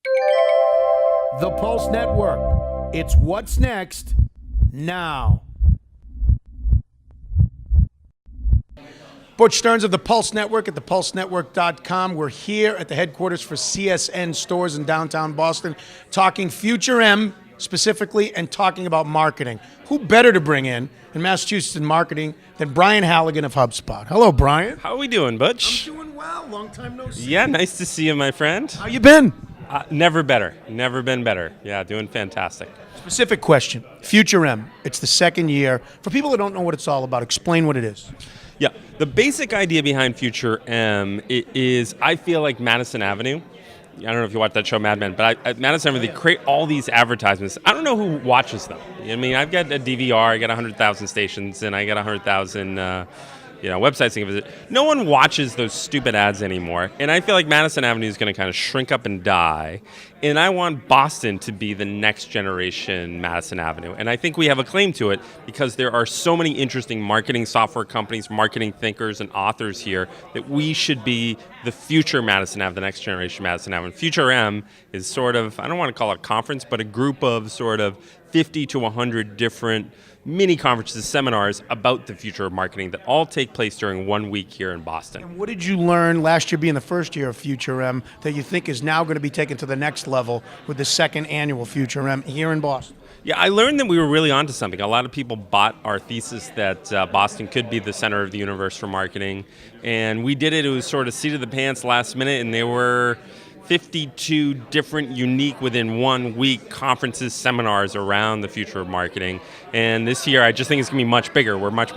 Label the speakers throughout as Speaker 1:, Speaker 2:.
Speaker 1: The Pulse Network. It's what's next now. Butch Stearns of the Pulse Network at thepulsenetwork.com. We're here at the headquarters for CSN Stores in downtown Boston, talking FutureM specifically and talking about marketing. Who better to bring in Massachusetts in marketing than Brian Halligan of Hubspot? Hello, Brian.
Speaker 2: How are we doing, Butch?
Speaker 1: I'm doing well. Long time no see.
Speaker 2: Yeah, nice to see you, my friend.
Speaker 1: How you been?
Speaker 2: Never better. Never been better. Yeah, doing fantastic.
Speaker 1: Specific question. FutureM. It's the second year. For people that don't know what it's all about, explain what it is.
Speaker 2: Yeah, the basic idea behind FutureM is I feel like Madison Avenue. I don't know if you watch that show, Mad Men, but at Madison Avenue, they create all these advertisements. I don't know who watches them. I mean, I've got a DVR, I got 100,000 stations, and I got 100,000 websites to visit. No one watches those stupid ads anymore, and I feel like Madison Avenue is going to kind of shrink up and die, and I want Boston to be the next generation Madison Avenue, and I think we have a claim to it because there are so many interesting marketing software companies, marketing thinkers, and authors here that we should be the future Madison Avenue, the next generation Madison Avenue. FutureM is sort of, I don't want to call it a conference, but a group of sort of 50 to 100 different mini conferences, seminars about the future of marketing that all take place during 1 week here in Boston.
Speaker 1: And what did you learn last year being the first year of FutureM that you think is now going to be taken to the next level with the second annual FutureM here in Boston?
Speaker 2: Yeah, I learned that we were really onto something. A lot of people bought our thesis that Boston could be the center of the universe for marketing, and we did it. It was sort of seat of the pants last minute, and there were 52 different unique within 1 week conferences, seminars around the future of marketing. And this year, I just think it's going to be much bigger. We're much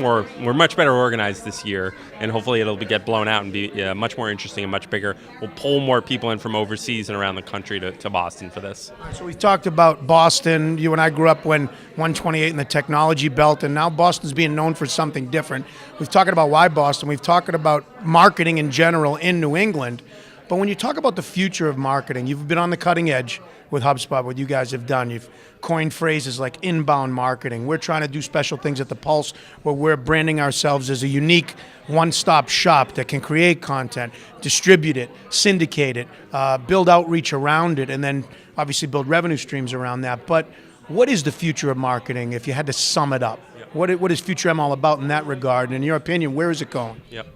Speaker 2: better organized this year, and hopefully it'll get blown out and be much more interesting and much bigger. We'll pull more people in from overseas and around the country to Boston for this.
Speaker 1: So we talked about Boston. You and I grew up when 128 in the technology belt, and now Boston's being known for something different. We've talked about why Boston. We've talked about marketing in general in New England. But when you talk about the future of marketing, you've been on the cutting edge with HubSpot, what you guys have done. You've coined phrases like inbound marketing. We're trying to do special things at the Pulse where we're branding ourselves as a unique one-stop shop that can create content, distribute it, syndicate it, build outreach around it, and then obviously build revenue streams around that. But what is the future of marketing if you had to sum it up? What is FutureM all about in that regard? And in your opinion, where is it going?
Speaker 2: Yep.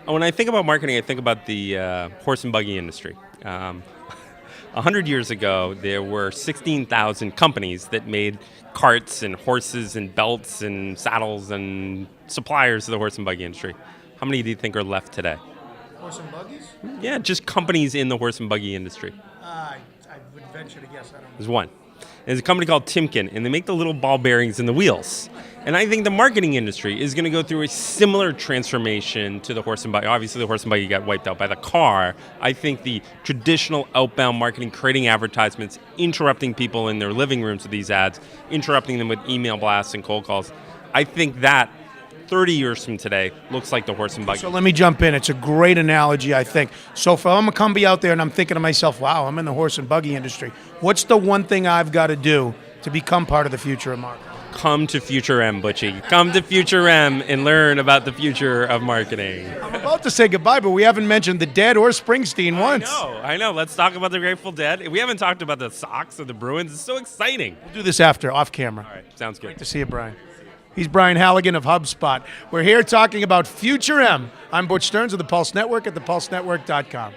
Speaker 2: When I think about marketing, I think about the horse and buggy industry. 100 years ago, there were 16,000 companies that made carts and horses and belts and saddles and suppliers to the horse and buggy industry. How many do you think are left today?
Speaker 1: Horse and buggies?
Speaker 2: Yeah, just companies in the horse and buggy industry.
Speaker 1: I would venture to guess. I don't know.
Speaker 2: There's one. There's a company called Timken, and they make the little ball bearings in the wheels. And I think the marketing industry is going to go through a similar transformation to the horse and buggy. Obviously, the horse and buggy got wiped out by the car. I think the traditional outbound marketing, creating advertisements, interrupting people in their living rooms with these ads, interrupting them with email blasts and cold calls, I think that 30 years from today looks like the horse and buggy.
Speaker 1: So let me jump in. It's a great analogy, I think. So if I'm a company out there and I'm thinking to myself, wow, I'm in the horse and buggy industry, what's the one thing I've got to do to become part of the future of marketing?
Speaker 2: Come to FutureM, Butchie. Come to FutureM and learn about the future of marketing.
Speaker 1: I'm about to say goodbye, but we haven't mentioned the Dead or Springsteen once.
Speaker 2: I know. Let's talk about the Grateful Dead. We haven't talked about the Sox or the Bruins. It's so exciting.
Speaker 1: We'll do this after, off camera.
Speaker 2: All right, sounds good.
Speaker 1: Great to see you, Brian. He's Brian Halligan of HubSpot. We're here talking about FutureM. I'm Butch Stearns of the Pulse Network at thepulsenetwork.com.